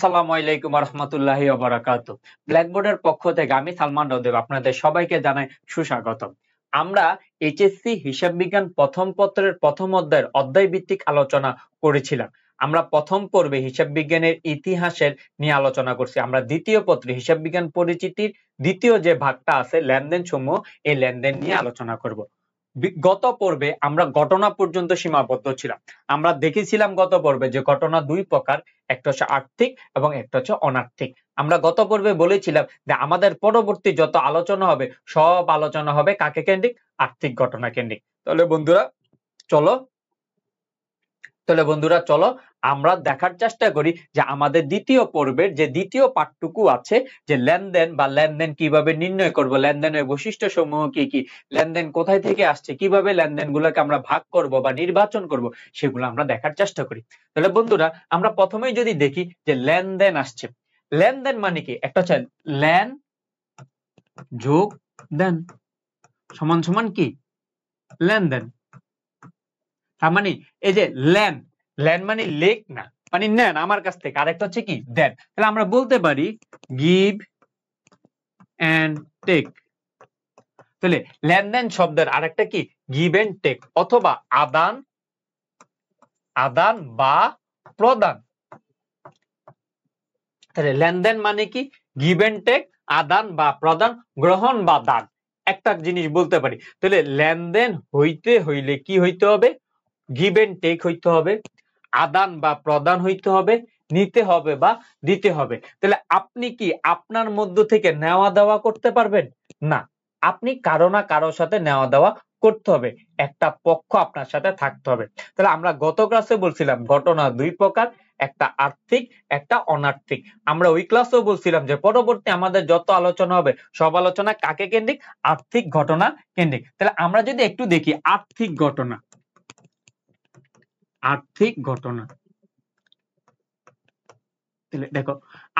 আসসালামু আলাইকুম রহমতুল্লাহি ওয়া বারাকাতুহু। ব্ল্যাকবোর্ডের পক্ষ থেকে আমি সালমান রদেব আপনাদের সবাইকে জানাই সুস্বাগতম। আমরা এইচএসসি হিসাব বিজ্ঞান প্রথম পত্রের প্রথম অধ্যায়ের অধ্যায় ভিত্তিক আলোচনা করেছিলাম। আমরা প্রথম পর্বে হিসাব বিজ্ঞানের ইতিহাসের নিয়ে আলোচনা করছি। আমরা দ্বিতীয় পত্রে হিসাব বিজ্ঞান পরিচিতির দ্বিতীয় যে ভাগটা আছে লেনদেন সমূহ, এই লেনদেন নিয়ে আলোচনা করব। গত পর্বে আমরা ঘটনা পর্যন্ত সীমাবদ্ধ ছিলাম। আমরা দেখেছিলাম গত পর্বে যে ঘটনা দুই প্রকার, একটা হচ্ছে আর্থিক এবং একটা হচ্ছে অনার্থিক। আমরা গত পর্বে বলেছিলাম যে আমাদের পরবর্তী যত আলোচনা হবে সব আলোচনা হবে কাকে কেন্দ্রিক? আর্থিক ঘটনা কেন্দ্রিক। তাহলে বন্ধুরা চলো আমরা দেখার চেষ্টা করি যে আমাদের দ্বিতীয় পর্বের যে দ্বিতীয় পাঠটুকু আছে, যে লেনদেন বা লেনদেন কিভাবে নির্ণয় করব, লেনদেনের বৈশিষ্ট্য সমূহ কি কি, লেনদেন কোথায় থেকে আসছে, কিভাবে লেনদেনগুলোকে আমরা ভাগ করব বা নির্বাচন করব, সেগুলো আমরা দেখার চেষ্টা করি। তাহলে বন্ধুরা আমরা প্রথমেই যদি দেখি যে লেনদেন আসছে, লেনদেন মানে কি? একটা হচ্ছে লেন যোগ দেন সমান সমান কি? লেনদেন। তার মানে এই যে লেন, লেন মানে লেখ না, মানে নেন আমার কাছ থেকে, আরেকটা হচ্ছে কি? দেন। তাহলে আমরা বলতে পারি গিভ এন্ড টেক। তাহলে লেনদেন শব্দের আরেকটা কি? গিভ এন্ড টেক, অথবা আদান আদান বা প্রদান। তাহলে লেনদেন মানে কি? গিভ এন্ড টেক, আদান বা প্রদান, গ্রহণ বা দান। একটা জিনিস বলতে পারি, তাহলে লেনদেন হইতে হইলে কি হইতে হবে? গিভ এন্ড টেক হইতে হবে, আদান বা প্রদান হইতে হবে, নিতে হবে বা দিতে হবে। তাহলে আপনি কি আপনার মধ্য থেকে নেওয়া দেওয়া করতে পারবেন না? আপনি কারো না কারোর সাথে নেওয়া দেওয়া করতে হবে, একটা পক্ষ আপনার সাথে থাকতে হবে। তাহলে আমরা গত ক্লাসে বলছিলাম ঘটনা দুই প্রকার, একটা আর্থিক একটা অনার্থিক। আমরা ওই ক্লাসেও বলছিলাম যে পরবর্তী আমাদের যত আলোচনা হবে সব আলোচনা কাকে কেন্দ্রিক? আর্থিক ঘটনা কেন্দ্রিক। তাহলে আমরা যদি একটু দেখি আর্থিক ঘটনা, আর্থিক ঘটনা, দেখো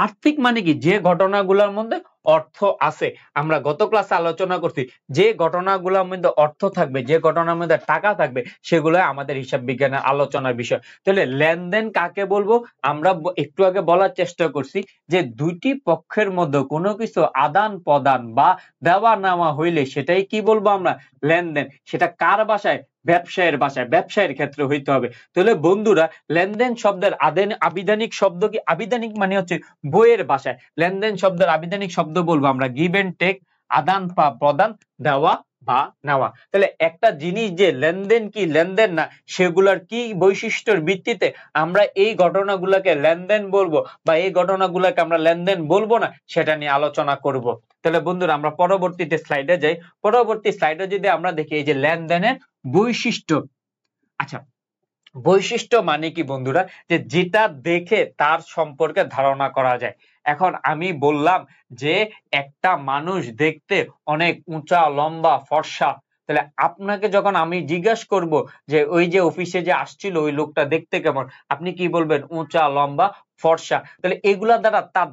আর্থিক মানে কি? যে ঘটনাগুলোর মধ্যে অর্থ আছে। আমরা গত ক্লাসে আলোচনা করছি যে ঘটনাগুলোর মধ্যে অর্থ থাকবে, যে ঘটনার মধ্যে টাকা থাকবে, সেগুলো আমাদের হিসাব বিজ্ঞানের আলোচনার বিষয়। তাহলে লেনদেন কাকে বলবো? আমরা একটু আগে বলার চেষ্টা করছি যে দুইটি পক্ষের মধ্যে কোনো কিছু আদান প্রদান বা দেওয়া নেওয়া হইলে সেটাই কি বলবো আমরা? লেনদেন। সেটা কার ভাষায়? ব্যবসায়ের ভাষায়, ব্যবসায়ের ক্ষেত্রে হইতে হবে। তাহলে বন্ধুরা লেনদেন শব্দের আবিধানিক শব্দ কি? আবিধানিক মানে হচ্ছে বইয়ের ভাষায়। লেনদেন শব্দের আবিধানিক শব্দ বলবো আমরা গিভ এন্ড টেক, আদান বা প্রদান, দেওয়া বা নেওয়া। তাহলে একটা জিনিস যে লেনদেন কি লেনদেন না, সেগুলোর কি বৈশিষ্ট্যের ভিত্তিতে আমরা এই ঘটনাগুলোকে লেনদেন বলবো বা এই ঘটনাগুলোকে আমরা লেনদেন বলবো না, সেটা নিয়ে আলোচনা করব। তাহলে বন্ধুরা আমরা পরবর্তীতে স্লাইডে যাই। পরবর্তী স্লাইডে যদি আমরা দেখি এই যে লেনদেনের বৈশিষ্ট্য। আচ্ছা, বৈশিষ্ট্য মানে কি বন্ধুরা? যে যেটা দেখে তার সম্পর্কে ধারণা করা যায়। এখন আমি বললাম যে একটা মানুষ দেখতে অনেক উঁচা লম্বা ফর্সা, তাহলে আপনাকে যখন আমি জিজ্ঞাসা করব যে ওই যে অফিসে যে আসছিল ওই লোকটা দেখতে কেমন, আপনি কি বলবেন? উঁচা লম্বা ফর্সা। তাহলে এগুলা দ্বারা তার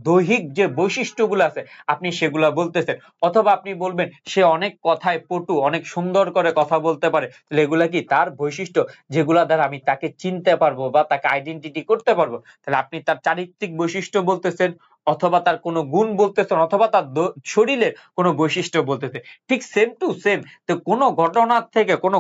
দৈহিক যে বৈশিষ্ট্যগুলো আছে আপনি সেগুলা বলতেছেন, অথবা আপনি বলবেন সে অনেক কথায় পটু, অনেক সুন্দর করে কথা বলতে পারে। তাহলে এগুলা কি? তার বৈশিষ্ট্য, যেগুলা দ্বারা আমি তাকে চিনতে পারবো বা তাকে আইডেন্টিটি করতে পারবো। তাহলে আপনি তার চারিত্রিক বৈশিষ্ট্য বলতেছেন, অথবা তার কোনো গুণ বলতেছেন, অথবা তার শরীরের কোনো বৈশিষ্ট্য বলতেছেন। ঠিক সেম টু সেম। তো কোনো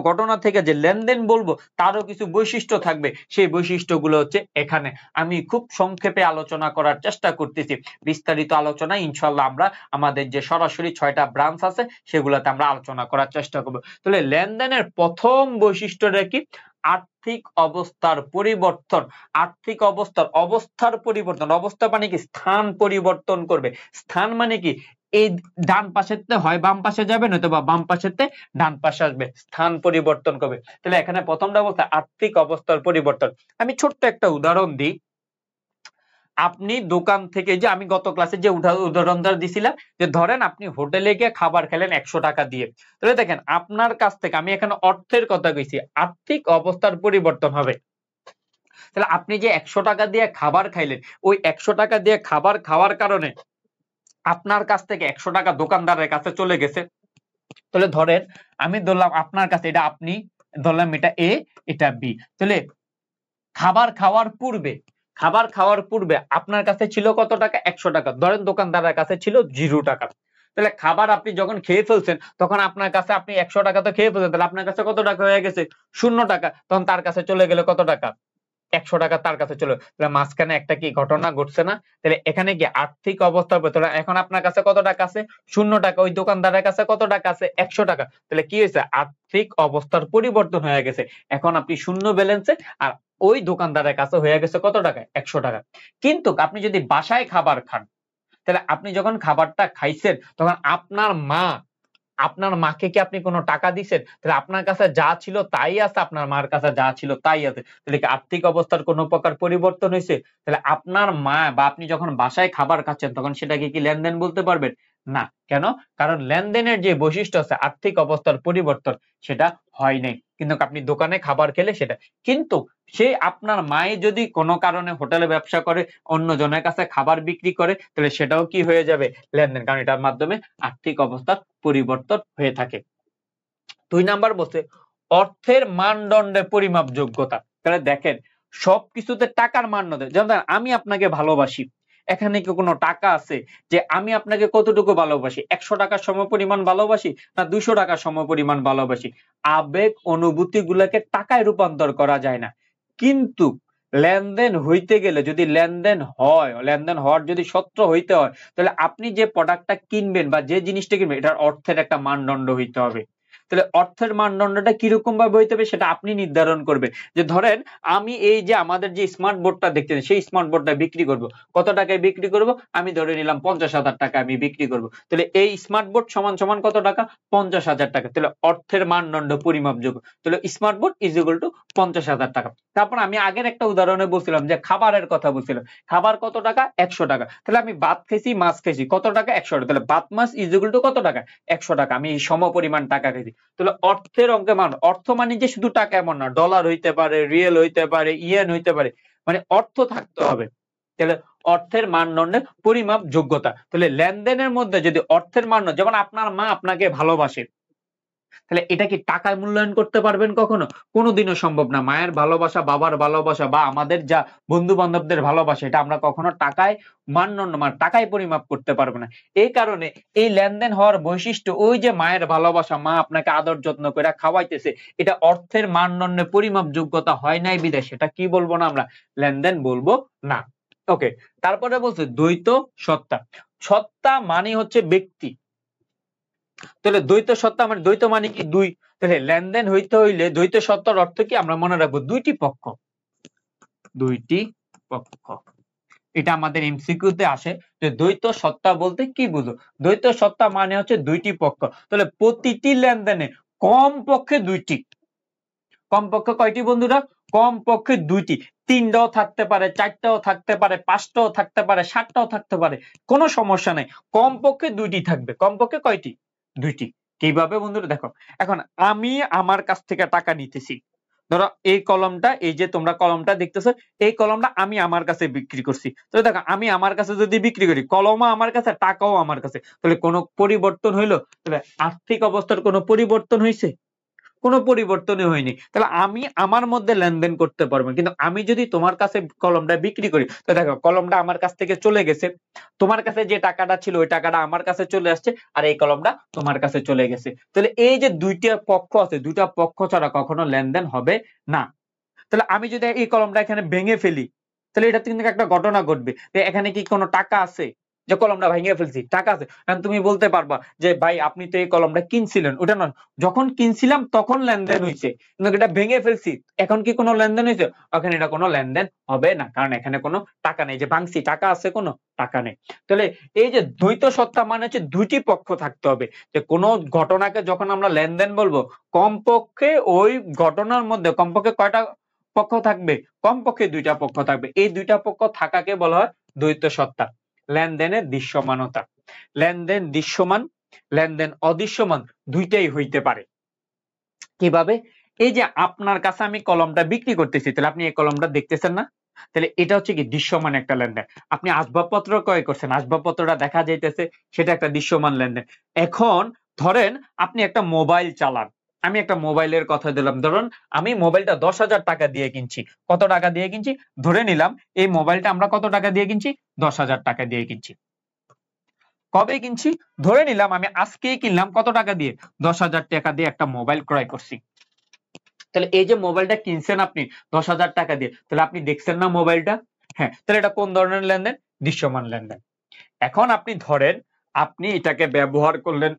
ঘটনা থেকে যে লেনদেন বলবো তারও কিছু বৈশিষ্ট্য থাকবে, সেই বৈশিষ্ট্যগুলো হচ্ছে এখানে। আমি খুব সংক্ষেপে আলোচনা করার চেষ্টা করতেছি, বিস্তারিত আলোচনা ইনশাআল্লাহ আমরা আমাদের যে সরাসরি 6টা ব্রাঞ্চ আছে সেগুলোতে আমরা আলোচনা করার চেষ্টা করব। তাহলে লেনদেনের প্রথম বৈশিষ্ট্যটা কি? আর্থিক অবস্থার পরিবর্তন। আর্থিক অবস্থার পরিবর্তন। অবস্থা মানে কি? স্থান পরিবর্তন করবে। স্থান মানে কি? এই ডান পাশেতে হয় বাম পাশে যাবে, নয়তো বা বাম পাশেতে ডান পাশে আসবে, স্থান পরিবর্তন করবে। তাহলে এখানে প্রথমটা বলতে আর্থিক অবস্থার পরিবর্তন। আমি ছোট্ট একটা উদাহরণ দিই। আপনি দোকান থেকে, যে আমি গত ক্লাসে যে উদাহরণটা দিছিলাম, যে ধরেন আপনি হোটেলে গিয়ে খাবার খেলেন 100 টাকা দিয়ে। তাহলে দেখেন আপনার কাছ থেকে, আমি এখানে অর্থের কথা কইছি, আর্থিক অবস্থার পরিবর্তন হবে। তাহলে আপনি যে 100 টাকা দিয়ে খাবার খাইলেন, ওই 100 টাকা দিয়ে খাবার খাওয়ার কারণে আপনার কাছ থেকে 100 টাকা দোকানদারের কাছে চলে গেছে। তাহলে ধরেন আমি ধরলাম আপনার কাছে, এটা আপনি ধরলাম এটা এ, এটা বি। তাহলে খাবার খাওয়ার পূর্বে খাবার খাওয়ার পূর্বে আপনার কাছে ছিল কত টাকা? 100 টাকা। ধরেন দোকানদারের কাছে ছিল 0 টাকা। তাহলে খাবার আপনি যখন খেয়ে ফেলছেন তখন আপনার কাছে আপনি 100 টাকা তো খেয়ে ফেলছেন, তাহলে আপনার কাছে কত টাকা হয়ে গেছে? 0 টাকা। তখন তার কাছে চলে গেলে কত টাকা? 100 টাকা তার কাছে চলে। তাহলে মাঝখানে একটা কি ঘটনা ঘটছে না? তাহলে এখানে কি আর্থিক অবস্থার ভেতরে এখন আপনার কাছে কত টাকা আছে? 0 টাকা। ওই দোকানদারের কাছে কত টাকা আছে? 100 টাকা। তাহলে কি হয়েছে? আর্থিক অবস্থার পরিবর্তন হয়ে গেছে। এখন আপনি শূন্য ব্যালেন্সে, আর ওই দোকানদারের কাছে হয়ে গেছে কত টাকা? 100 টাকা। কিন্তু আপনি যদি বাসায় খাবার খান, তাহলে আপনি যখন খাবারটা খাইছেন তখন আপনার মাকে কি আপনি কোনো টাকা দিছেন? তাহলে আপনার কাছে যা ছিল তাই আছে, আপনার মার কাছে যা ছিল তাই আছে। তাহলে কি আর্থিক অবস্থার কোনো প্রকার পরিবর্তন হইছে? তাহলে আপনার মা বা আপনি যখন বাসায় খাবার খাচ্ছেন তখন সেটাকে কি লেনদেন বলতে পারবেন? না। কেন? কারণ লেনদেনের যে বৈশিষ্ট্য আছে আর্থিক অবস্থার পরিবর্তন সেটা হয় নাই। কিন্তু আপনি দোকানে খাবার খেলে সেটা। কিন্তু সেই আপনার মায়ে যদি কোনো কারণে হোটেলে ব্যবসা করে, অন্য জনের কাছে খাবার বিক্রি করে, তাহলে সেটাও কি হয়ে যাবে? লেনদেন। কারণ এটার মাধ্যমে আর্থিক অবস্থার পরিবর্তন হয়ে থাকে। 2 নাম্বার বলছে অর্থের মানদণ্ডে পরিমাপ যোগ্যতা। তাহলে দেখেন সবকিছুতে টাকার মানদণ্ড। যেমন ধরেন আমি আপনাকে ভালোবাসি, এখানে কি কোনো টাকা আছে যে আমি আপনাকে কতটুকু ভালোবাসি? 100 টাকার সমপরিমাণ ভালোবাসি না 200 টাকার সমপরিমাণ ভালোবাসি? আবেগ অনুভূতি গুলাকে টাকায় রূপান্তর করা যায় না। কিন্তু লেনদেন হইতে গেলে যদি লেনদেন হয়, লেনদেন হওয়ার যদি সত্য হইতে হয়, তাহলে আপনি যে প্রোডাক্টটা কিনবেন বা যে জিনিসটা কিনবেন এটার অর্থের একটা মানদণ্ড হইতে হবে। তাহলে অর্থের মানদণ্ডটা কিরকম ভাবে হইতে হবে সেটা আপনি নির্ধারণ করবেন। যে ধরেন আমি এই যে আমাদের যে স্মার্ট বোর্ডটা দেখতেছেন সেই স্মার্ট বোর্ডটা বিক্রি করব। কত টাকায় বিক্রি করব? আমি ধরে নিলাম 50,000 টাকা আমি বিক্রি করব। তাহলে এই স্মার্ট বোর্ড সমান সমান কত টাকা? 50,000 টাকা। তাহলে অর্থের মানদণ্ড পরিমাপযোগ্য। তাহলে smart board is equal two 50,000 টাকা। তারপর আমি আগের একটা উদাহরণে বলছিলাম যে খাবারের কথা বলছিলাম। খাবার কত টাকা? 100 টাকা। তাহলে আমি ভাত খাইছি, মাছ খাইছি। কত টাকা? 100 টাকা। তাহলে ভাত মাছ ইজ ইকুয়াল টু কত টাকা? 100 টাকা। আমি সমপরিমাণ টাকা খাইছি। তাহলে অর্থের অঙ্কে মান, অর্থ মানে যে শুধু টাকা এমন না, ডলার হইতে পারে, রিয়েল হইতে পারে, ইয়েন হইতে পারে, মানে অর্থ থাকতে হবে। তাহলে অর্থের মানদণ্ডে পরিমাপ যোগ্যতা। তাহলে লেনদেনের মধ্যে যদি অর্থের মানদণ্ড, যেমন আপনার মা আপনাকে ভালোবাসে, তাহলে এটা কি টাকায় মূল্যায়ন করতে পারবেন কখনো? কোনোদিনও সম্ভব না। মায়ের ভালোবাসা, বাবার ভালোবাসা বা আমাদের যা বন্ধু বান্ধবদের ভালোবাসা এটা আমরা কখনো টাকায় মানদণ্ড মানে টাকায় পরিমাপ করতে পারবো না। এই কারণে এই লেনদেন হওয়ার বৈশিষ্ট্য, ওই যে মায়ের ভালোবাসা, মা আপনাকে আদর যত্ন করে খাওয়াইতেছে, এটা অর্থের মানদণ্ডে পরিমাপ যোগ্যতা হয় নাই বিদেশ, সেটা কি বলবো না আমরা? লেনদেন বলবো না। ওকে, তারপরে বলছে দ্বৈত সত্তা। সত্তা মানে হচ্ছে ব্যক্তি। তাহলে দ্বৈত সত্তা মানে, দ্বৈত মানে কি? দুই। তাহলে লেনদেন হইতে হইলে দ্বৈত সত্তার অর্থ কি আমরা মনে রাখবো? দুইটি পক্ষ। দুইটি পক্ষ, এটা আমাদের এমসিকিউ তে আসে যে দ্বৈত সত্তা বলতে কি বুঝো? দ্বৈত সত্তা মানে হচ্ছে দুইটি পক্ষ। তাহলে প্রতিটি লেনদেনে কম পক্ষে দুইটি। কমপক্ষে কয়টি বন্ধুরা? কমপক্ষে দুইটি। 3টাও থাকতে পারে, 4টাও থাকতে পারে, 5টাও থাকতে পারে, 7টাও থাকতে পারে, কোনো সমস্যা নাই। কমপক্ষে দুইটি থাকবে। কমপক্ষে কয়টি? দুইটি। কিভাবে বন্ধুরা? দেখো, এখন আমি আমার কাছ থেকে টাকা নিতেছি। ধরো এই কলমটা, এই যে তোমরা কলমটা দেখতেছো, এই কলমটা আমি আমার কাছে বিক্রি করছি। তাহলে দেখো আমি আমার কাছে যদি বিক্রি করি, কলমও আমার কাছে, টাকাও আমার কাছে, তাহলে কোনো পরিবর্তন হইলো? তাহলে আর্থিক অবস্থার কোনো পরিবর্তন হইছে? কোনো পরিবর্তনই হয়নি। তাহলে আমি আমার মধ্যে লেনদেন করতে পারবো। কিন্তু আমি যদি তোমার কাছে কলমটা বিক্রি করি, তো দেখো কলমটা আমার কাছ থেকে চলে গেছে, তোমার কাছে যে টাকাটা ছিল ওই টাকাটা আমার কাছে চলে আসছে, আর এই কলমটা তোমার কাছে চলে গেছে। তাহলে এই যে দুইটা পক্ষ আছে, দুইটা পক্ষ ছাড়া কখনো লেনদেন হবে না। তাহলে আমি যদি এই কলমটা এখানে ভেঙে ফেলি, তাহলে এটা কিন্তু একটা ঘটনা ঘটবে। এখানে কি কোনো টাকা আছে যে কলমটা ভেঙে ফেলছি? টাকা আছে। কারণ তুমি বলতে পারবা যে ভাই আপনি তো এই কলমটা কিনছিলেন। ওটা না, যখন কিনছিলাম তখন লেনদেন হয়েছে, কিন্তু এটা ভেঙে ফেলছি, এখন কি কোনো লেনদেন হয়েছে? ওখানে এটা কোনো লেনদেন হবে না, কারণ এখানে কোনো টাকা নেই। যে ভাঙছি, টাকা আছে? কোনো টাকা নেই। তাহলে এই যে দ্বৈত সত্তা মানে হচ্ছে দুইটি পক্ষ থাকতে হবে। যে কোনো ঘটনাকে যখন আমরা লেনদেন বলবো, কমপক্ষে ওই ঘটনার মধ্যে কমপক্ষে কয়টা পক্ষ থাকবে? কমপক্ষে দুইটা পক্ষ থাকবে। এই দুইটা পক্ষ থাকাকে বলা হয় দ্বৈত সত্তা। লেনদেনের দৃশ্যমানতা। লেনদেন দৃশ্যমান, লেনদেন অদৃশ্যমান দুইটাই হইতে পারে। কিভাবে? এই যে আপনার কাছে আমি কলমটা বিক্রি করতেছি, তাহলে আপনি এই কলমটা দেখতেছেন না? তাহলে এটা হচ্ছে কি দৃশ্যমান একটা লেনদেন। আপনি আসবাবপত্র ক্রয় করছেন, আসবাবপত্রটা দেখা যাইতেছে, সেটা একটা দৃশ্যমান লেনদেন। এখন ধরেন আপনি একটা মোবাইল চালান, আমি একটা মোবাইলের কথা দিলাম, ধরুন আমি মোবাইলটা 10,000 টাকা দিয়ে কিনছি। কত টাকা দিয়ে কিনছি? ধরে নিলাম এই মোবাইলটা আমরা কত টাকা দিয়ে কিনছি? 10,000 টাকা দিয়ে কিনছি। কবে কিনছি? ধরে নিলাম আমি আজকেই কিনলাম, কত টাকা দিয়ে? 10,000 টাকা দিয়ে একটা মোবাইল ক্রয় করছি। তাহলে এই যে মোবাইলটা কিনছেন আপনি 10,000 টাকা দিয়ে, তাহলে আপনি দেখছেন না মোবাইলটা? হ্যাঁ, তাহলে এটা কোন ধরনের লেনদেন? দৃশ্যমান লেনদেন। এখন আপনি ধরেন আপনি এটাকে ব্যবহার করলেন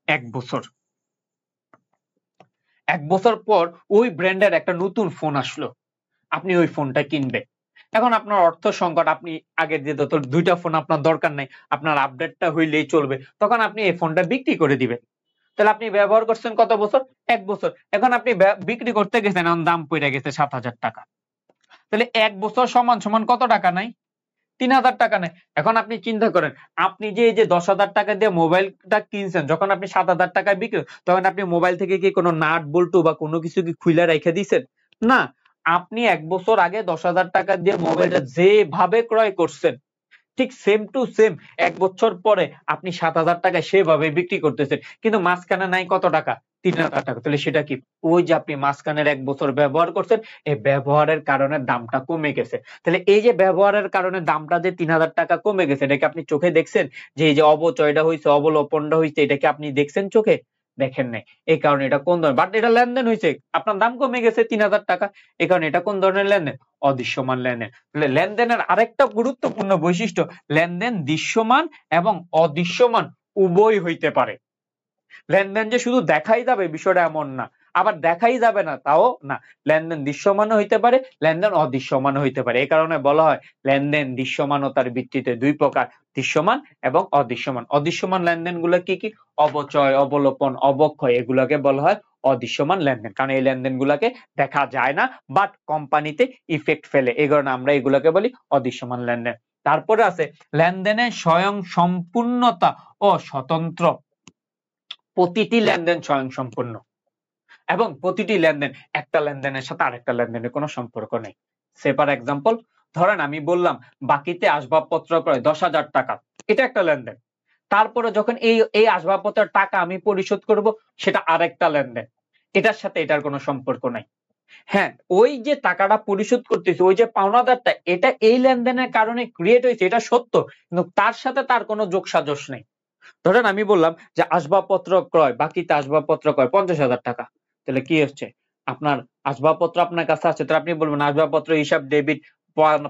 1 বছর। 1 বছর পর ওই ব্র্যান্ডের একটা নতুন ফোন আসলো, আপনি ওই ফোনটা কিনবেন। এখন আপনার অর্থ সংকট, আপনি আগে যে দুইটা ফোন আপনার দরকার নাই, আপনার আপডেটটা হইলেই চলবে, তখন আপনি এই ফোনটা বিক্রি করে দিবেন। তাহলে আপনি ব্যবহার করছেন কত বছর? 1 বছর। এখন আপনি বিক্রি করতে গেছেন, এখন দাম পড়ে গেছে 7,000 টাকা। তাহলে 1 বছর সমান সমান কত টাকা নাই? 3,000 টাকা নেয়। এখন আপনি চিন্তা করেন, আপনি যে এই যে 10,000 টাকা দিয়ে মোবাইলটা কিনছেন, যখন আপনি 7,000 টাকায় বিক্রি, তখন আপনি মোবাইল থেকে কি কোনো নাট বল্টু বা কোনো কিছু কি খুইলা রেখে দিয়েছেন? না, আপনি 1 বছর আগে 10,000 টাকা দিয়ে মোবাইলটা যেভাবে ক্রয় করছেন, ঠিক সেম টু সেম 1 বছর পরে আপনি 7,000 টাকায় সেভাবে বিক্রি করতেছেন, কিন্তু মাঝখানে নাই কত টাকা? 3,000 টাকা। তাহলে সেটা কি? ওই যে আপনি মাঝখানের 1 বছর ব্যবহার করছেন, এই ব্যবহারের কারণে দামটা কমে গেছে। তাহলে এই যে ব্যবহারের কারণে দামটা যে 3,000 টাকা কমে গেছে, এটা কি আপনি চোখে দেখছেন? যে এই যে অবচয়টা হইছে, অবলোপনটা হইছে, এটা কি আপনি দেখছেন চোখে? দেখেন নাই। এই কারণে এটা কোন ধরনের? বাট এটা লেনদেন হইছে, আপনার দাম কমে গেছে 3,000 টাকা। এই কারণে এটা কোন ধরনের লেনদেন? অদৃশ্যমান লেনদেন। তাহলে লেনদেনের আরেকটা গুরুত্বপূর্ণ বৈশিষ্ট্য, লেনদেন দৃশ্যমান এবং অদৃশ্যমান উভয় হইতে পারে। লেনদেন যে শুধু দেখাই যাবে বিষয়টা এমন না, আবার দেখাই যাবে না তাও না। লেনদেন দৃশ্যমানও হইতে পারে, লেনদেন অদৃশ্যমানও হইতে পারে। এই কারণে বলা হয় লেনদেন দৃশ্যমানতার ভিত্তিতে 2 প্রকার, দৃশ্যমান এবং অদৃশ্যমান। অদৃশ্যমান লেনদেন গুলো কি কি? অবচয়, অবলোপন, অবক্ষয়, এগুলোকে বলা হয় অদৃশ্যমান লেনদেন। কারণ এই লেনদেন গুলাকে দেখা যায় না, বাট কোম্পানিতে ইফেক্ট ফেলে, এই কারণে আমরা এগুলোকে বলি অদৃশ্যমান লেনদেন। তারপরে আছে লেনদেনের স্বয়ং সম্পূর্ণতা ও স্বতন্ত্র। প্রতিটি লেনদেন স্বয়ংসম্পূর্ণ এবং প্রতিটি লেনদেন একটা লেনদেনের সাথে আরেকটা লেনদেনের কোনো সম্পর্ক নেই। সেপার এক্সাম্পল, ধরেন আমি বললাম বাকিতে আসবাবপত্র ক্রয় 10,000 টাকা, এটা একটা লেনদেন। তারপরে যখন এই আসবাবপত্রের টাকা আমি পরিশোধ করব, সেটা আরেকটা লেনদেন, এটার সাথে এটার কোনো সম্পর্ক নাই। হ্যাঁ, ওই যে টাকাটা পরিশোধ করতেছি, ওই যে পাওনাদারটা, এটা এই লেনদেনের কারণে ক্রিয়েট হয়েছে, এটা সত্য, কিন্তু তার সাথে তার কোনো যোগসাজশ নেই। ধরেন আমি বললাম যে আসবাবপত্র ক্রয়, বাকিতে আসবাবপত্র ক্রয় 50,000 টাকা। তাহলে কি হচ্ছে? আপনার আসবাবপত্র আপনার কাছে আছে, তাহলে আপনি বলবেন আসবাবপত্র হিসাব ডেবিট,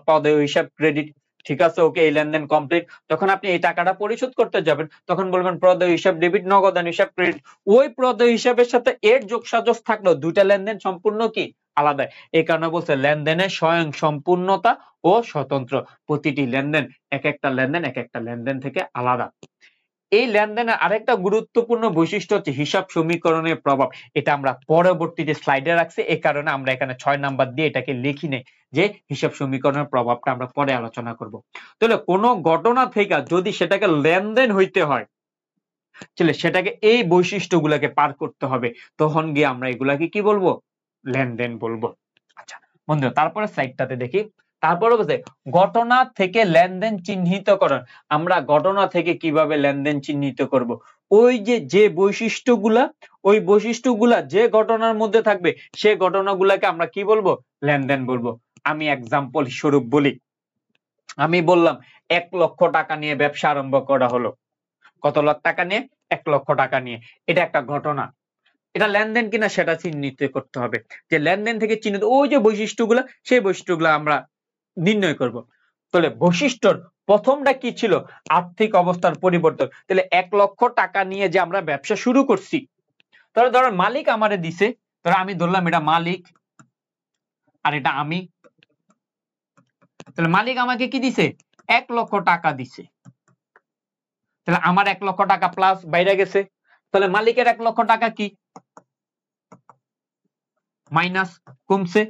পদে হিসাব ক্রেডিট। ঠিক আছে, ওকে, এই লেনদেন কমপ্লিট। যখন আপনি এই টাকাটা পরিশোধ করতে যাবেন, তখন বলবেন প্রদেয় হিসাব ডেবিট, নগদান হিসাব ক্রেডিট। ওই প্রদেয় হিসাবের সাথে এর যোগসাজশ থাকলেও দুইটা লেনদেন সম্পূর্ণ কি? আলাদা। এই কারণে বলছে লেনদেনের স্বয়ং সম্পূর্ণতা ও স্বতন্ত্র। প্রতিটি লেনদেন এক একটা লেনদেন এক একটা লেনদেন থেকে আলাদা। এই লেনদেনের আরেকটা গুরুত্বপূর্ণ বৈশিষ্ট্য হচ্ছে হিসাব সমীকরণের প্রভাব। এটা আমরা পরবর্তীতে স্লাইডে রাখছি, এই কারণে আমরা এখানে 6 নাম্বার দিয়ে এটাকে লিখি নেই, যে হিসাব সমীকরণের প্রভাবটা আমরা পরে আলোচনা করব। তাহলে কোন ঘটনা থেকে যদি সেটাকে লেনদেন হইতে হয়, তাহলে সেটাকে এই বৈশিষ্ট্যগুলোকে পার করতে হবে, তখন গিয়ে আমরা এগুলাকে কি বলবো? লেনদেন বলবো। আচ্ছা বন্ধুরা, তারপরে স্লাইডটাতে দেখি। তারপরে বলছে ঘটনা থেকে লেনদেন চিহ্নিতকরণ। আমরা ঘটনা থেকে কিভাবে লেনদেন চিহ্নিত করব? ওই যে বৈশিষ্ট্যগুলা, ওই বৈশিষ্ট্যগুলা যে ঘটনার মধ্যে থাকবে, সে ঘটনাগুলাকে আমরা কি বলবো? লেনদেন বলবো। আমি এক্সাম্পল স্বরূপ বলি, আমি বললাম 1 লক্ষ টাকা নিয়ে ব্যবসা আরম্ভ করা হলো। কত লাখ টাকা নিয়ে? 1 লক্ষ টাকা নিয়ে। এটা একটা ঘটনা, এটা লেনদেন কিনা সেটা চিহ্নিত করতে হবে। যে লেনদেন থেকে চিহ্নিত ওই যে বৈশিষ্ট্যগুলো, সেই বৈশিষ্ট্যগুলো আমরা নির্ণয় করব। তাহলে বৈশিষ্ট্যর প্রথমটা কি ছিল? আর্থিক অবস্থার পরিবর্তন। তাহলে 1 লক্ষ টাকা নিয়ে যে আমরা ব্যবসা শুরু করছি, তাহলে ধরো মালিক আমারে দিছে, ধরো আমি ধরলাম এটা মালিক আর এটা আমি। তাহলে মালিক আমাকে কি দিছে? 1 লক্ষ টাকা দিছে। তাহলে আমার 1 লক্ষ টাকা প্লাস বাইরে গেছে, তাহলে মালিকের 1 লক্ষ টাকা কি? মাইনাস, কমছে।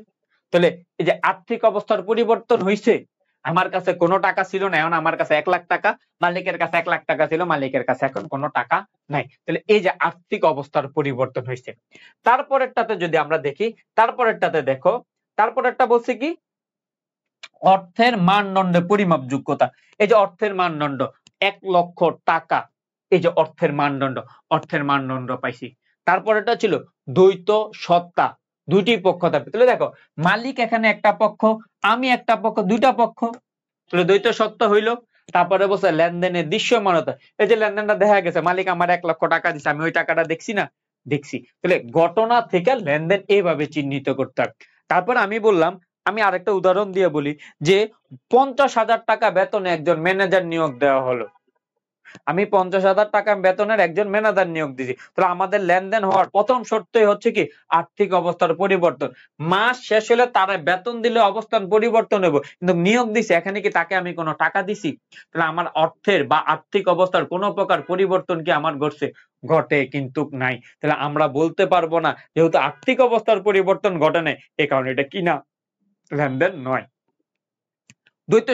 তাহলে এই যে আর্থিক অবস্থার পরিবর্তন হয়েছে, আমার কাছে কোনো টাকা ছিল না, এখন আমার কাছে 1 লাখ টাকা, মালিকের কাছে 1 লাখ টাকা ছিল, মালিকের কাছে এখন কোনো টাকা নাই। তাহলে এই যে আর্থিক অবস্থার পরিবর্তন হয়েছে। তারপরেরটাতে যদি আমরা দেখি, তারপরেরটাতে দেখো, তারপরেরটা বলছে কি? অর্থের মানদণ্ডে পরিমাপযোগ্যতা। এই যে অর্থের মানদণ্ড, 1 লক্ষ টাকা, এই যে অর্থের মানদণ্ড পাইছি। তারপরেটা ছিল দ্বৈত সত্তা, দুইটি পক্ষ থাকবে। তাহলে দেখো মালিক এখানে একটা পক্ষ, আমি একটা পক্ষ, দুইটা পক্ষ, তাহলে দ্বৈত সত্তা হইলো। তারপরে বলছে লেনদেনের দৃশ্যমানতা, এই যে লেনদেনটা দেখা গেছে মালিক আমার 1 লক্ষ টাকা দিচ্ছে, আমি ওই টাকাটা দেখছি না, দেখছি। তাহলে ঘটনা থেকে লেনদেন এইভাবে চিহ্নিত করতে হবে। তারপর আমি বললাম, আমি আরেকটা উদাহরণ দিয়ে বলি যে 50,000 টাকা বেতনে একজন ম্যানেজার নিয়োগ দেওয়া হলো। আমি 50,000 টাকা বেতনের একজন ম্যানেজার নিয়োগ দিছি। তাহলে আমাদের লেনদেন হওয়ার প্রথম শর্তই হচ্ছে কি আর্থিক অবস্থার পরিবর্তন। মাস শেষ হলে তারা বেতন দিলে অবস্থান পরিবর্তন হবে, কিন্তু নিয়োগ দিছি এখানে কি তাকে আমি কোনো টাকা দিছি? তাহলে আমার অর্থের বা আর্থিক অবস্থার কোনো প্রকার পরিবর্তন কি আমার ঘটছে? ঘটে কিন্তু নাই। তাহলে আমরা বলতে পারবো না যেহেতু আর্থিক অবস্থার পরিবর্তন ঘটে নাই, এই কারণে এটা কি না, লেনদেন নয়। দ্বৈত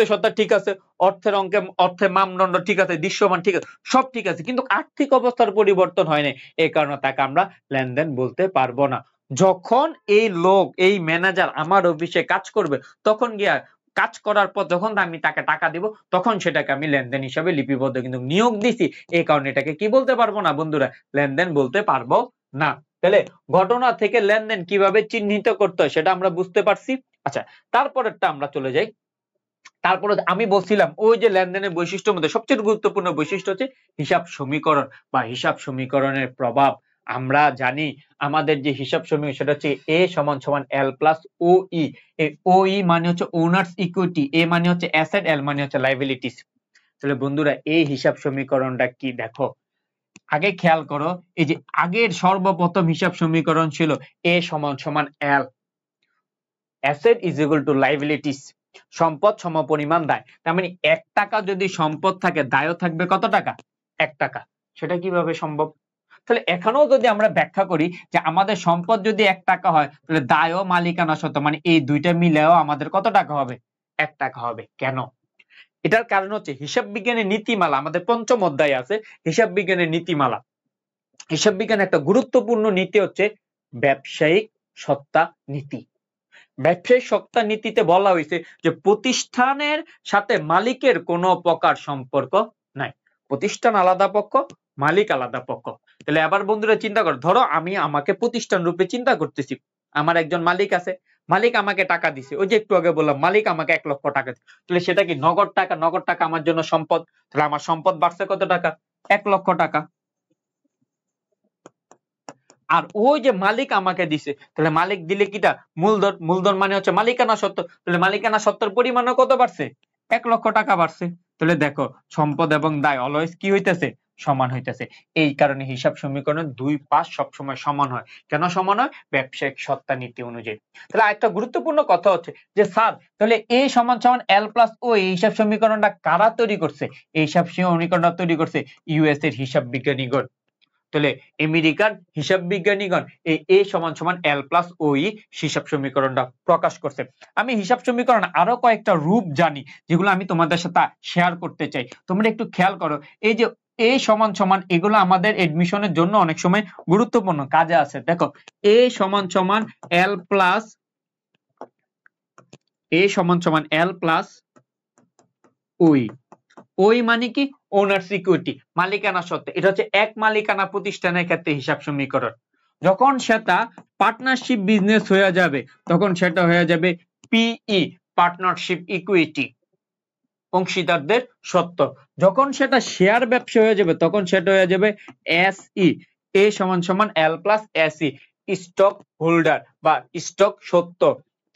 সত্তা ঠিক আছে, অর্থের মানদণ্ড ঠিক আছে, দৃশ্যমান ঠিক আছে, সব ঠিক আছে, কিন্তু আর্থিক অবস্থার পরিবর্তন হয় নাই, এই কারণে তাকে আমরা লেনদেন বলতে পারবো না। যখন এই লোক, এই ম্যানেজার আমার অফিসে কাজ করবে, তখন গিয়া কাজ করার পর যখন আমি তাকে টাকা দিব, তখন সেটাকে আমি লেনদেন হিসাবে লিপিবদ্ধ, কিন্তু নিয়োগ দিছি এই কারণে এটাকে কি বলতে পারবো না বন্ধুরা, লেনদেন বলতে পারবো না। তাহলে ঘটনা থেকে লেনদেন কিভাবে চিহ্নিত করতে হয় সেটা আমরা বুঝতে পারছি। আচ্ছা, তারপরেরটা আমরা চলে যাই। তারপরে আমি বলছিলাম ওই যে লেনদেনের বৈশিষ্ট্যের মধ্যে সবচেয়ে গুরুত্বপূর্ণ বৈশিষ্ট্য হচ্ছে হিসাব সমীকরণ বা হিসাব সমীকরণের প্রভাব। আমরা জানি আমাদের যে হিসাব সমীকরণ সেটা হচ্ছে এ সমান সমান এল প্লাস ও ই। ও ই মানে হচ্ছে ওনার্স ইকুইটি, এ মানে হচ্ছে অ্যাসেট, এল মানে হচ্ছে লাইবিলিটিস। তাহলে বন্ধুরা এই হিসাব সমীকরণটা কি দেখো, আগে খেয়াল করো, এই যে আগের সর্বপ্রথম হিসাব সমীকরণ ছিল এ সমান সমান L, asset is equal to liabilities, সম্পদ সমপরিমাণ দায়। তার মানে 1 টাকা যদি সম্পদ থাকে, দায়ও থাকবে কত টাকা? 1 টাকা। সেটা কিভাবে সম্ভব? তাহলে এখানেও যদি আমরা ব্যাখ্যা করি যে আমাদের সম্পদ যদি 1 টাকা হয়, তাহলে দায়ও মালিকানা সত্ত্ব মানে এই দুইটা মিলেও আমাদের কত টাকা হবে? 1 টাকা হবে। কেন? এটার কারণ হচ্ছে হিসাব বিজ্ঞানের নীতিমালা, আমাদের পঞ্চম অধ্যায়ে আছে হিসাব বিজ্ঞানের নীতিমালা। হিসাব বিজ্ঞানের একটা গুরুত্বপূর্ণ নীতি হচ্ছে ব্যবসায়িক সত্তা নীতি। ব্যবসায়িক সত্তা নীতিতে বলা হয়েছে যে প্রতিষ্ঠানের সাথে মালিকের কোনো প্রকার সম্পর্ক নাই। প্রতিষ্ঠান আলাদা পক্ষ, মালিক আলাদা পক্ষ। তাহলে আবার বন্ধুরা চিন্তা করো, ধরো আমি আমাকে প্রতিষ্ঠান রূপে চিন্তা করতেছি, আমার একজন মালিক আছে, মালিক আমাকে টাকা দিছে, ওই যে একটু আগে বললাম মালিক আমাকে 1 লক্ষ টাকা দিছে, তাহলে সেটা কি নগদ টাকা? নগদ টাকা আমার জন্য সম্পদ। তাহলে আমার সম্পদ বাড়ছে কত টাকা? 1 লক্ষ টাকা। আর ওই যে মালিক আমাকে দিছে, তাহলে মালিক দিলে কিটা? মূলধন। মূলধন মানে হচ্ছে মালিকানা সত্ত্ব, তাহলে মালিকানা সত্ত্বের পরিমাণও কত বাড়ছে? 1 লক্ষ টাকা বাড়ছে। তাহলে দেখো সম্পদ এবং দায় অলওয়েজ কি হইতেছে? সমান হইতেছে। এই কারণে হিসাব সমীকরণের দুই পাশ সবসময় সমান হয়। কেন সমান হয়? ব্যবসায়িক সত্তা নীতি অনুযায়ী। তাহলে একটা গুরুত্বপূর্ণ কথা হচ্ছে যে স্যার তাহলে এ সমান সমান এল প্লাস ও, এই হিসাব সমীকরণটা কারা তৈরি করছে? এই হিসাব সমীকরণটা তৈরি করছে ইউএস এর হিসাব বিজ্ঞানীগণ। তাহলে আমেরিকান হিসাব বিজ্ঞানীগণ এই এ সমান সমান এল প্লাস ও ই হিসাব সমীকরণটা প্রকাশ করছে। আমি হিসাব সমীকরণ আরো কয়েকটা রূপ জানি যেগুলো আমি তোমাদের সাথে শেয়ার করতে চাই। তোমরা একটু খেয়াল করো, এই যে এ সমান সমান, এগুলো আমাদের এডমিশনের জন্য অনেক সময় গুরুত্বপূর্ণ কাজে আছে। দেখো এ সমান সমান এল প্লাস, এ সমান সমান এল প্লাস ওই, ওই মানে কি? ওনার্স ইকুইটি, মালিকানা সত্ত্ব। এটা হচ্ছে এক মালিকানা প্রতিষ্ঠানের ক্ষেত্রে হিসাব সমীকরণ। যখন সেটা পার্টনারশিপ বিজনেস হয়ে যাবে তখন সেটা হয়ে যাবে পিই, পার্টনারশিপ ইকুইটি, অংশীদারদের সত্ত্ব। যখন সেটা শেয়ার ব্যবসা হয়ে যাবে তখন সেটা হয়ে যাবে এসই, এ সমান সমান এল প্লাস এসই, স্টক হোল্ডার বা স্টক সত্ত্ব।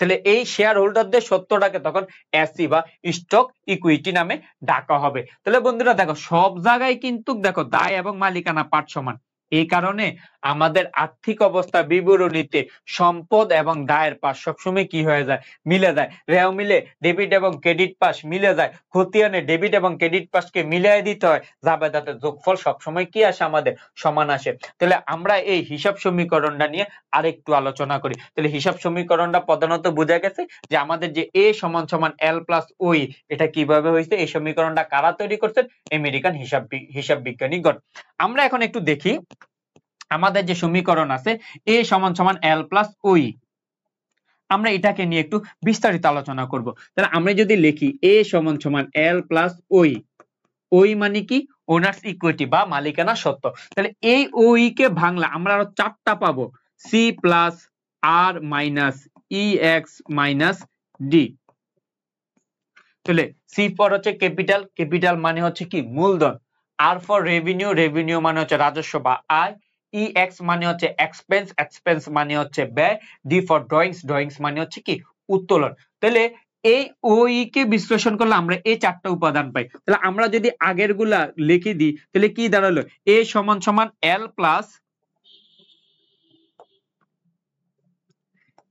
তাহলে এই শেয়ার হোল্ডারদের সত্যটাকে তখন এসি বা স্টক ইকুইটি নামে ডাকা হবে। তাহলে বন্ধুরা দেখো সব জায়গায় কিন্তু দেখো দায় এবং মালিকানা পাঠ সমান। এই কারণে আমাদের আর্থিক অবস্থা বিবরণীতে সম্পদ এবং দায়ের পাশ সবসময় কি হয়ে যায়? মিলে যায়। রেও মিলে ডেবিট এবং ক্রেডিট পাশ মিলে যায়। খতিয়ানে ডেবিট এবং ক্রেডিট পাশকে মিলিয়ে দিতে হয়, যাবে যাতে যোগফল সবসময় কি আসে? আমাদের সমান আসে। তাহলে আমরা এই হিসাব সমীকরণটা নিয়ে আরেকটু আলোচনা করি। তাহলে হিসাব সমীকরণটা প্রধানত বোঝা গেছে যে আমাদের যে এ সমান সমান এল প্লাস ওই, এটা কিভাবে হয়েছে? এই সমীকরণটা কারা তৈরি করছেন? আমেরিকান হিসাব বিজ্ঞানীগণ। আমরা এখন একটু দেখি আমাদের যে সমীকরণ আছে এ সমান সমান এল প্লাস ওই, আমরা এটাকে নিয়ে একটু বিস্তারিত আলোচনা করব। তাহলে আমরা যদি লিখি এ সমান সমান এল প্লাস ওই, ওই মানে কি? ওনার্স ইকুইটি বা মালিকানা সত্ত্ব। তাহলে এই ওই কে ভাঙলে আমরা আরো চারটা পাবো, সি প্লাস আর minus E x minus D. তাহলে সি ফর হচ্ছে ক্যাপিটাল, ক্যাপিটাল মানে হচ্ছে কি মূলধন, আর ফর রেভিনিউ, রেভিনিউ মানে হচ্ছে রাজস্ব বা আয়, ই এক্স মানে হচ্ছে এক্সপেন্স, এক্সপেন্স মানে হচ্ছে ব্যয়, ডি ফর ড্রয়িংস, ড্রয়িংস মানে হচ্ছে কি উত্তোলন। তাহলে এই ওই কে বিশ্লেষণ করলে আমরা এই চারটা উপাদান পাই। তাহলে আমরা যদি আগের গুলা লিখে দিই তাহলে কি দাঁড়ালো, এ সমান সমান এল প্লাস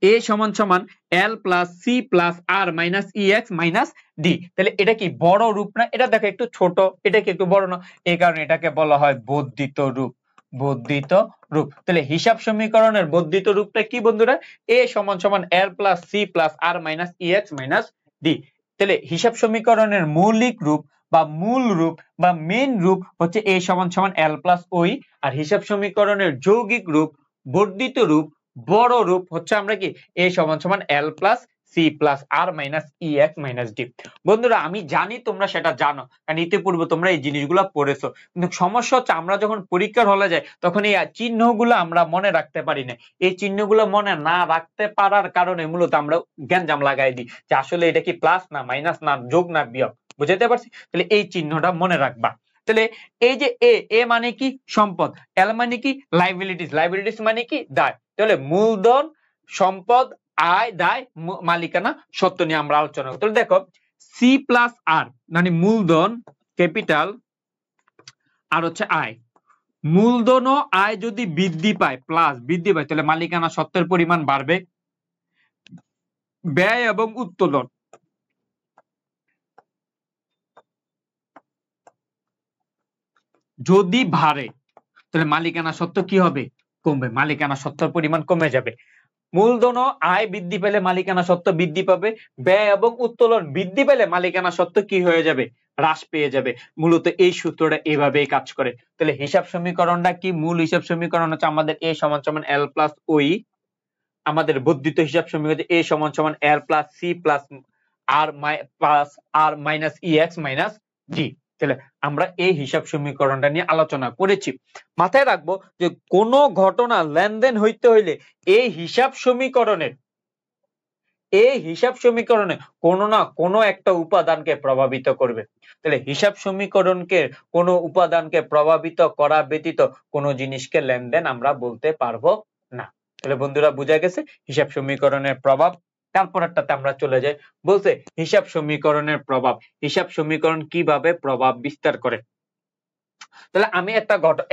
এ সমান সমান এল প্লাস সি প্লাস আর minus E x minus D. তাহলে এটা কি বড় রূপ না? এটা দেখো একটু ছোট, এটা কি একটু বড় না? এই কারণে এটাকে বলা হয় বর্ধিত রূপ, বর্ধিত রূপ। তাহলে হিসাব সমীকরণের বর্ধিত রূপটা কি বন্ধুরা? এ সমান সমান এল প্লাস সি প্লাস আর minus E x minus D. তাহলে হিসাব সমীকরণের মৌলিক রূপ বা মূল রূপ বা মেইন রূপ হচ্ছে এ সমান সমান এল প্লাস ওই, আর হিসাব সমীকরণের যৌগিক রূপ বর্ধিত রূপ বড় রূপ হচ্ছে আমরা কি এ সমান সমান এল প্লাস সি প্লাস আর minus E x minus D. বন্ধুরা আমি জানি তোমরা সেটা জানো, কারণ ইতিপূর্বে তোমরা এই জিনিসগুলো পড়েছো, কিন্তু সমস্যা হচ্ছে আমরা যখন পরীক্ষার হলে যাই তখন এই চিহ্নগুলো আমরা মনে রাখতে পারি না। এই চিহ্নগুলো মনে না রাখতে পারার কারণে মূলত আমরা গ্যাঞ্জাম লাগাই দিই যে আসলে এটা কি প্লাস না মাইনাস না যোগ না বিয়োগ, বুঝাতে পারছি? তাহলে এই চিহ্নটা মনে রাখবা। তাহলে এই যে এ মানে কি সম্পদ, এল মানে কি লাইবিলিটিস, লাইবিলিটিস মানে কি দায়। তাহলে মূলধন, সম্পদ, আয়, দায়, মালিকানা সত্ত্ব নিয়ে আমরা আলোচনা করি। তাহলে দেখো সি প্লাস আর মানে মূলধন ক্যাপিটাল আর হচ্ছে আয়। মূলধন ও আয় যদি বৃদ্ধি পায়, প্লাস বৃদ্ধি পায়, তাহলে মালিকানা সত্ত্বের পরিমাণ বাড়বে। ব্যয় এবং উত্তোলন যদি বাড়ে তাহলে মালিকানা সত্ত্ব কি হবে? কমবে, মালিকানা সত্ত্বের পরিমাণ কমে যাবে। মূলধন ও আয় বৃদ্ধি পেলে মালিকানা সত্ত্ব বৃদ্ধি পাবে, ব্যয় এবং উত্তোলন বৃদ্ধি পেলে মালিকানা সত্ত্ব কি হয়ে যাবে? হ্রাস পেয়ে যাবে। মূলত এই সূত্রটা এভাবেই কাজ করে। তাহলে হিসাব সমীকরণটা কি? মূল হিসাব সমীকরণ হচ্ছে আমাদের এ সমান সমান এল প্লাস ওই, আমাদের বর্ধিত হিসাব সমীকরণ এ সমান সমান এল প্লাস সি প্লাস আর minus E x minus D. তাহলে আমরা এই হিসাব সমীকরণটা নিয়ে আলোচনা করেছি। মাথায় রাখবো যে কোন ঘটনা লেনদেন হইতে হইলে এই হিসাব সমীকরণে কোনো না কোনো একটা উপাদানকে প্রভাবিত করবে। তাহলে হিসাব সমীকরণকে কোনো উপাদানকে প্রভাবিত করা ব্যতীত কোনো জিনিসকে লেনদেন আমরা বলতে পারবো না। তাহলে বন্ধুরা বোঝা গেছে হিসাব সমীকরণের প্রভাব। তারপরটাতে আমরা চলে যাই, বলছে হিসাব সমীকরণের প্রভাব, হিসাব সমীকরণ কিভাবে প্রভাব বিস্তার করে। তাহলে আমি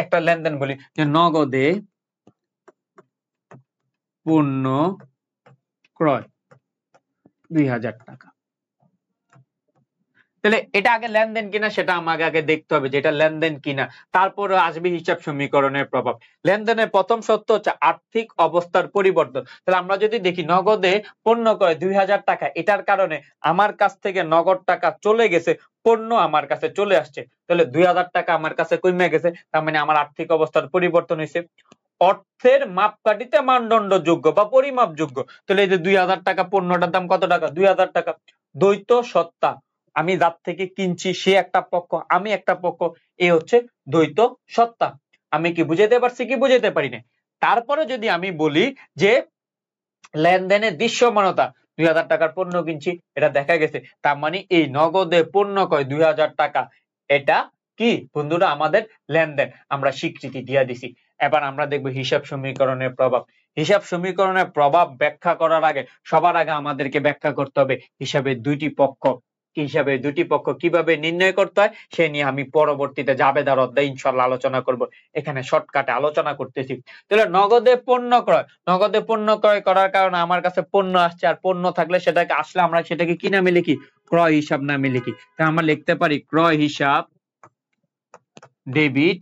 একটা লেনদেন বলি যে নগদে পণ্য ক্রয় 2000 টাকা। তাহলে এটা আগে লেনদেন কিনা সেটা আমাকে আগে দেখতে হবে, যেটা লেনদেন কিনা, তারপরে আসবে হিসাব সমীকরণের প্রভাব। লেনদেনের প্রথম শর্ত হচ্ছে আর্থিক অবস্থার পরিবর্তন। তাহলে আমরা যদি দেখি নগদে পণ্য ক্রয় 2000 টাকা, এটার কারণে আমার কাছ থেকে নগদ টাকা চলে গেছে, পণ্য আমার কাছে চলে আসছে, তাহলে 2000 টাকা আমার কাছে কমে গেছে, তার মানে আমার আর্থিক অবস্থার পরিবর্তন হয়েছে। অর্থের মাপকাঠিতে মানদণ্ডযোগ্য বা পরিমাপযোগ্য, তাহলে এই যে 2000 টাকা, পণ্যটার দাম কত টাকা? 2000 টাকা। দ্বৈত সত্তা, আমি যার থেকে কিনছি সে একটা পক্ষ, আমি একটা পক্ষ, এই হচ্ছে দ্বৈত সত্তা। আমি কি বুঝাইতে পারছি কি বুঝাইতে পারি না? তারপরে যদি আমি বলি যে লেনদেনের দৃশ্যমানতা, 2000 টাকার পণ্য কিনছি, এটা দেখা গেছে, তার মানে এই নগদে পণ্য ক্রয় 2000 টাকা, এটা কি বন্ধুরা আমাদের লেনদেন, আমরা স্বীকৃতি দিয়ে দিছি। এবার আমরা দেখবো হিসাব সমীকরণের প্রভাব। হিসাব সমীকরণের প্রভাব ব্যাখ্যা করার আগে সবার আগে আমাদেরকে ব্যাখ্যা করতে হবে হিসাবের দুইটি পক্ষ, হিসাবে দুটি পক্ষ কিভাবে নির্ণয় করতে হয় সে নিয়ে আমি পরবর্তীতে জাবেদার অধ্যায় ইনশাআল্লাহ আলোচনা করব। এখানে শর্টকাটে আলোচনা করতেছি। তাহলে নগদে পণ্য ক্রয়, নগদে পণ্য ক্রয় করার কারণে আমার কাছে পণ্য আসছে, আর পণ্য থাকলে সেটাকে আসলে আমরা সেটাকে কি নামে লিখি? ক্রয় হিসাব নামে লিখি। তা আমরা লিখতে পারি ক্রয় হিসাব ডেবিট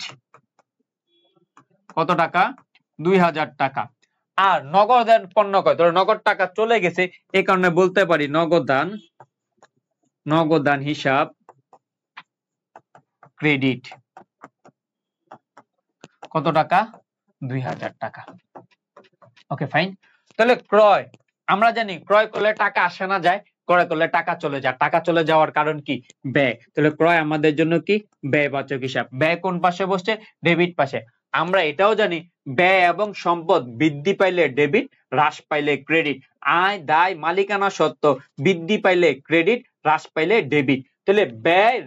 কত টাকা? 2000 টাকা। আর নগদান পণ্য ক্রয়, ধরো নগদ টাকা চলে গেছে, এই কারণে বলতে পারি নগদান হিসাব ক্রেডিট কত টাকা? 2000 টাকা। Okay fine. তাহলে ক্রয়, আমরা জানি ক্রয় করলে টাকা আসে না যায়? ক্রয় করলে টাকা চলে যায়, টাকা চলে যাওয়ার কারণ কি? ব্যয়। তাহলে ক্রয় আমাদের জন্য কি? ব্যয়বাচক হিসাব। ব্যয় কোন পাশে বসছে? ডেবিট পাশে। আমরা এটাও জানি ব্যয় এবং সম্পদ বৃদ্ধি পাইলে ডেবিট, হ্রাস পাইলে ক্রেডিট। আয়, দায়, মালিকানা সত্ত্ব বৃদ্ধি পাইলে ক্রেডিট, হ্রাস পাইলে ডেবিট। তাহলে ব্যয়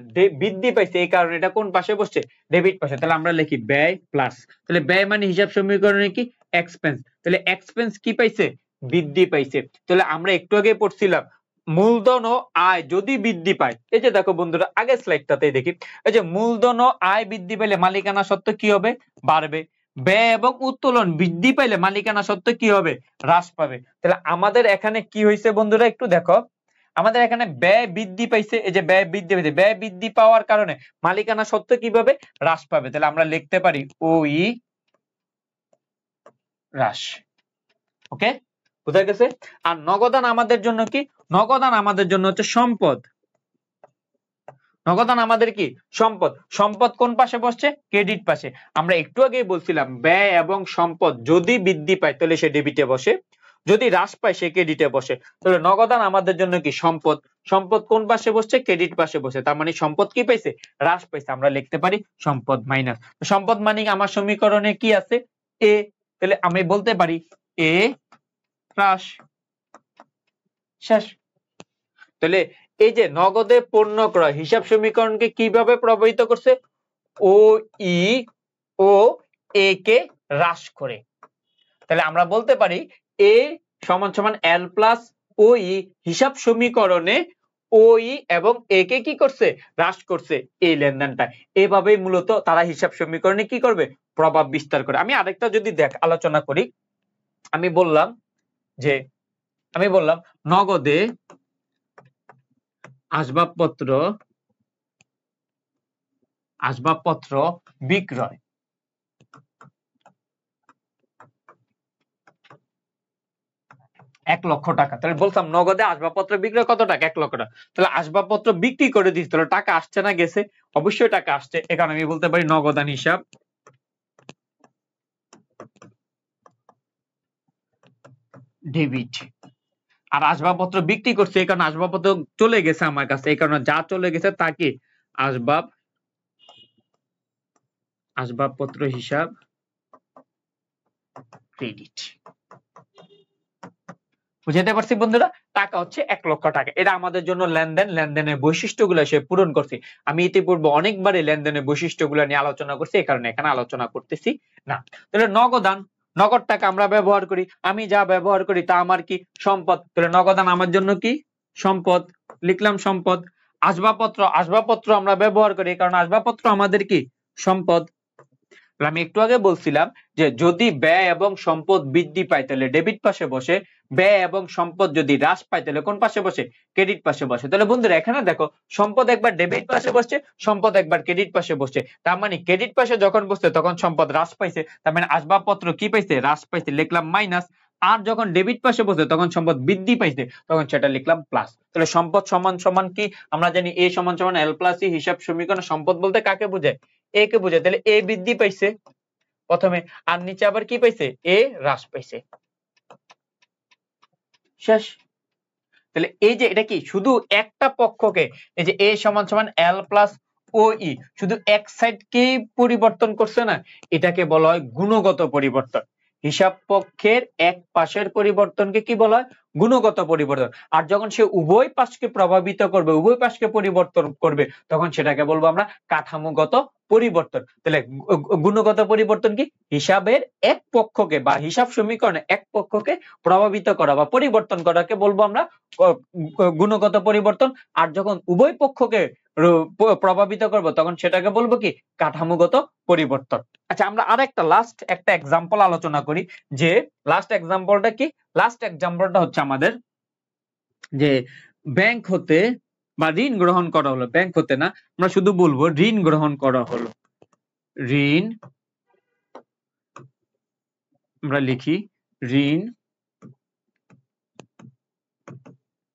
বৃদ্ধি পাইছে, এই কারণে এটা কোন পাশে বসছে? ডেবিট পাশে। তাহলে আমরা লিখি ব্যয় প্লাস, তাহলে ব্যয় মানে হিসাব সমীকরণে কি? এক্সপেন্স। তাহলে এক্সপেন্স কি পাইছে? বৃদ্ধি পাইছে। তাহলে আমরা একটু আগে পড়ছিলাম মূলধন ও আয় যদি বৃদ্ধি পায়, এই যে দেখো বন্ধুরা আগের স্লাইডটাতে দেখি, এই যে মূলধন ও আয় বৃদ্ধি পাইলে মালিকানা সত্ত্ব কি হবে? বাড়বে। ব্যয় এবং উত্তোলন বৃদ্ধি পাইলে মালিকানা সত্ত্ব কি হবে? হ্রাস পাবে। তাহলে আমাদের এখানে কি হয়েছে বন্ধুরা একটু দেখো, আমাদের এখানে ব্যয় বৃদ্ধি পাইছে, এই যে ব্যয় বৃদ্ধি পাইছে, ব্যয় বৃদ্ধি পাওয়ার কারণে মালিকানা সত্ত্ব কিভাবে? হ্রাস পাবে। তাহলে আমরা লিখতে পারি ওই হ্রাস। ওকে, বুঝা গেছে? আর নগদান আমাদের জন্য কি? নগদান আমাদের জন্য হচ্ছে সম্পদ। নগদান আমাদের কি? সম্পদ। সম্পদ কোন পাশে বসছে? ক্রেডিট পাশে। আমরা একটু আগেই বলছিলাম ব্যয় এবং সম্পদ যদি বৃদ্ধি পায় তাহলে সে ডেবিটে বসে, যদি হ্রাস পায় সে ক্রেডিটে বসে। তাহলে নগদান আমাদের জন্য কি? সম্পদ। সম্পদ কোন পাশে বসছে? ক্রেডিট পাশে বসে। তার মানে সম্পদ কি পাইছে? হ্রাস পাইছে। আমরা লিখতে পারি সম্পদ মাইনাস। সম্পদ মানে আমার সমীকরণে কি আছে? এ। তাহলে আমি বলতে পারি এ হ্রাস। শেষ। তাহলে এই যে নগদে পণ্য ক্রয় হিসাব সমীকরণকে কিভাবে প্রভাবিত করছে? ও ই ও এ কে হ্রাস করে। তাহলে আমরা বলতে পারি এ সমান সমান এল প্লাস ও ই হিসাব সমীকরণে ও ই এবং এ কে কি করছে? হ্রাস করছে এই লেনদেনটা। এভাবেই মূলত তারা হিসাব সমীকরণে কি করবে? প্রভাব বিস্তার করে। আমি আরেকটা যদি আলোচনা করি, আমি বললাম নগদে আসবাবপত্র বিক্রয় 1 লক্ষ টাকা। তাহলে বলতাম নগদে আসবাবপত্র বিক্রয় কত টাকা? 1 লক্ষ টাকা। তাহলে আসবাবপত্র বিক্রি করে দিচ্ছি, তাহলে টাকা আসছে না গেছে? অবশ্যই টাকা আসছে। এ কারণে আমি বলতে পারি নগদান হিসাব ডেবিট। আর আসবাবপত্র বিক্রি করছে, এই কারণে আসবাবপত্র চলে গেছে আমার কাছে, এই কারণে যা চলে গেছে তা কি? আসবাবপত্র হিসাব ক্রেডিট। বুঝাতে পারছি বন্ধুরা? টাকা হচ্ছে 1 লক্ষ টাকা। এটা আমাদের জন্য লেনদেন, লেনদেনের বৈশিষ্ট্যগুলো সে পূরণ করছে। আমি ইতিপূর্বে অনেকবারই লেনদেনের বৈশিষ্ট্যগুলো নিয়ে আলোচনা করছি, এই কারণে এখানে আলোচনা করতেছি না। তাহলে নগদান, নগদ টাকা আমরা ব্যবহার করি, আমি যা ব্যবহার করি তা আমার কি? সম্পদ। তাহলে নগদান আমার জন্য কি? সম্পদ। লিখলাম সম্পদ। আসবাবপত্র, আসবাবপত্র আমরা ব্যবহার করি, কারণ আসবাবপত্র আমাদের কি? সম্পদ। আমি একটু আগে বলছিলাম যে যদি ব্যয় এবং সম্পদ বৃদ্ধি পায় তাহলে ডেবিট পাশে বসে, ব্যয় এবং সম্পদ যদি হ্রাস পায় তাহলে কোন পাশে বসে? ক্রেডিট পাশে বসে। তাহলে বন্ধুরা এখানে দেখো সম্পদ একবার ডেবিট পাশে বসছে, সম্পদ একবার ক্রেডিট পাশে বসছে। তার মানে ক্রেডিট পাশে যখন বসছে তখন সম্পদ হ্রাস পাইছে, তার মানে আসবাবপত্র কি পাইছে? হ্রাস পাইছে, লিখলাম মাইনাস। আর যখন ডেবিট পাশে বসে তখন সম্পদ বৃদ্ধি পাইছে, তখন সেটা লিখলাম প্লাস। তাহলে সম্পদ সমান সমান কি? আমরা জানি এ সমান সমান এল প্লাস ই হিসাব সমীকরণে সম্পদ বলতে কাকে বোঝায়? এ কে বোঝায়। তাহলে এ বৃদ্ধি পাইছে প্রথমে, আর নিচে আবার কি পাইছে? এ হ্রাস পাইছে। শেষ। তাহলে এই যে এটা কি? শুধু একটা পক্ষকে, এই যে এ সমান সমান এল প্লাস ও ই, শুধু এক সাইডকেই পরিবর্তন করছে না, এটাকে বলা হয় গুণগত পরিবর্তন। হিসাব পক্ষের এক পাশের পরিবর্তনকে কি বলা হয়? গুণগত পরিবর্তন। আর যখন সে উভয় পাশকে প্রভাবিত করবে, উভয় পাশকে পরিবর্তন করবে, তখন সেটাকে বলবো আমরা কাঠামোগত পরিবর্তন। তাহলে গুণগত পরিবর্তন কি? হিসাবের এক পক্ষকে বা হিসাব সমীকরণে এক পক্ষকে প্রভাবিত করা বা পরিবর্তন করাকে বলবো আমরা গুণগত পরিবর্তন। আর যখন উভয় পক্ষকে প্রভাবিত করব তখন সেটাকে বলবো কি? কাঠামোগত পরিবর্তন। আচ্ছা, আমরা আরেকটা লাস্ট একটা এক্সাম্পল আলোচনা করি, যে লাস্ট এক্সাম্পলটা কি? লাস্ট এক্সাম্পলটা হচ্ছে আমাদের যে ব্যাংক হতে বা ঋণ গ্রহণ করা হলো, ব্যাংক হতে না, আমরা শুধু বলবো ঋণ গ্রহণ করা হলো। ঋণ, আমরা লিখি ঋণ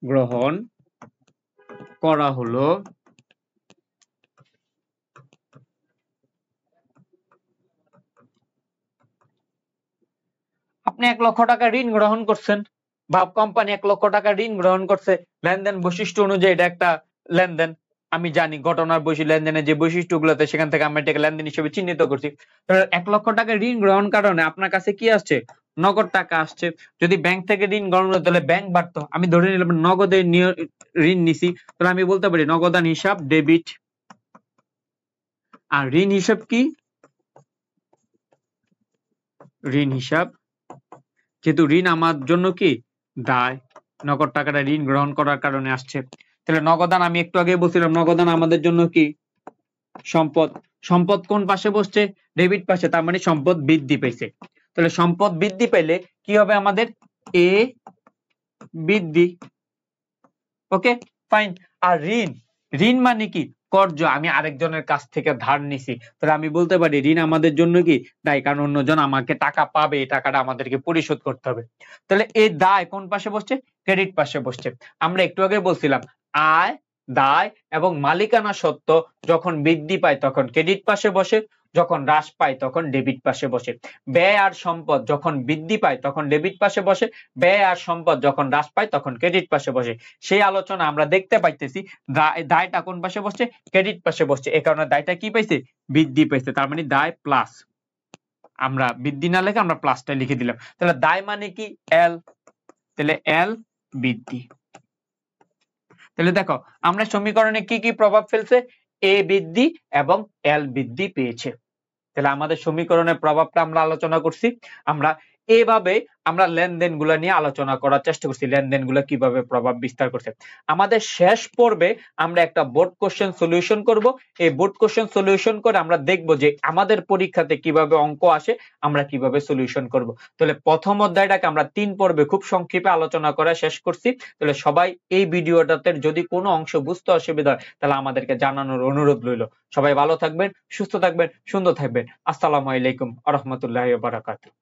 গ্রহণ করা হলো আপনি 1 লক্ষ টাকা ঋণ গ্রহণ করছেন, বা কোম্পানি 1 লক্ষ টাকা ঋণ গ্রহণ করছে, লেনদেন বৈশিষ্ট্য অনুযায়ী এটা একটা লেনদেন, আমি জানি ঘটনার লেনদেনের যে বৈশিষ্ট্যগুলোতে সেখান থেকে আমরা এটাকে লেনদেন হিসেবে চিহ্নিত করছি। 1 লক্ষ টাকা ঋণ গ্রহণ কারণে আপনার কাছে কি আসছে, নগদ টাকা আসছে। যদি ব্যাংক থেকে ঋণ গ্রহণ করতো তাহলে ব্যাংক বাড়তো, আমি ধরে নিলাম নগদে ঋণ নিছি, তাহলে আমি বলতে পারি নগদান হিসাব ডেবিট, আর ঋণ হিসাব কি, ঋণ হিসাব, যেহেতু ঋণ আমার জন্য কি দায়, নগদ টাকাটা ঋণ গ্রহণ করার কারণে আসছে। তাহলে নগদান আমি একটু আগে বলছিলাম নগদান আমাদের জন্য কি সম্পদ, সম্পদ কোন পাশে বসছে, ডেবিট পাশে, তার মানে সম্পদ বৃদ্ধি পেয়েছে। তাহলে সম্পদ বৃদ্ধি পেলে কি হবে আমাদের, এ বৃদ্ধি। Okay fine. আর ঋণ, ঋণ মানে কি কর্জ, আমি আরেকজনের কাছ থেকে ধার নিছি, তাহলে আমি বলতে পারি ঋণ আমাদের জন্য কি দায়, কারণ অন্যজন আমাকে টাকা পাবে, এই টাকাটা আমাদেরকে পরিশোধ করতে হবে। তাহলে এই দায় কোন পাশে বসছে, ক্রেডিট পাশে বসছে। আমরা একটু আগে বলছিলাম আয়, দায় এবং মালিকানা সত্ত্ব যখন বৃদ্ধি পায় তখন ক্রেডিট পাশে বসে, যখন হ্রাস পায় তখন ডেবিট পাশে বসে। ব্যয় আর সম্পদ যখন বৃদ্ধি পায় তখন ডেবিট পাশে বসে, ব্যয় আর সম্পদ যখন হ্রাস পায় তখন ক্রেডিট পাশে বসে। সেই আলোচনা আমরা দেখতে পাইতেছি দায়টা কোন পাশে বসছে, ক্রেডিট পাশে বসছে, এই কারণে দায়টা কি পাইছে, বৃদ্ধি পাইছে। তার মানে দায় প্লাস, আমরা বৃদ্ধি না লিখে আমরা প্লাসটা লিখে দিলাম। তাহলে দায় মানে কি এল, তাহলে এল বৃদ্ধি। তাহলে দেখো আমরা সমীকরণে কি কি প্রভাব ফেলছে, এ বৃদ্ধি এবং এল বৃদ্ধি পেয়েছে। তাহলে আমাদের সমীকরণের প্রভাবটা আমরা আলোচনা করছি। আমরা এভাবে আমরা লেনদেনগুলো নিয়ে আলোচনা করার চেষ্টা করছি, লেনদেনগুলো কিভাবে প্রভাব বিস্তার করছে। আমাদের শেষ পর্বে আমরা একটা বোর্ড কোশ্চেন সলিউশন করব। এই বোর্ড কোশ্চেন সলিউশন করে আমরা দেখব যে আমাদের পরীক্ষাতে কিভাবে অঙ্ক আসে, আমরা কিভাবে সলিউশন করব। তাহলে প্রথম অধ্যায়টাকে আমরা 3 পর্বে খুব সংক্ষেপে আলোচনা করে শেষ করছি। তাহলে সবাই এই ভিডিওটাতে যদি কোনো অংশ বুঝতে অসুবিধা হয় তাহলে আমাদেরকে জানানোর অনুরোধ রইল। সবাই ভালো থাকবেন, সুস্থ থাকবেন, সুন্দর থাকবেন। আসসালামু আলাইকুম ওয়া রাহমাতুল্লাহি ওয়া বারাকাতুহু।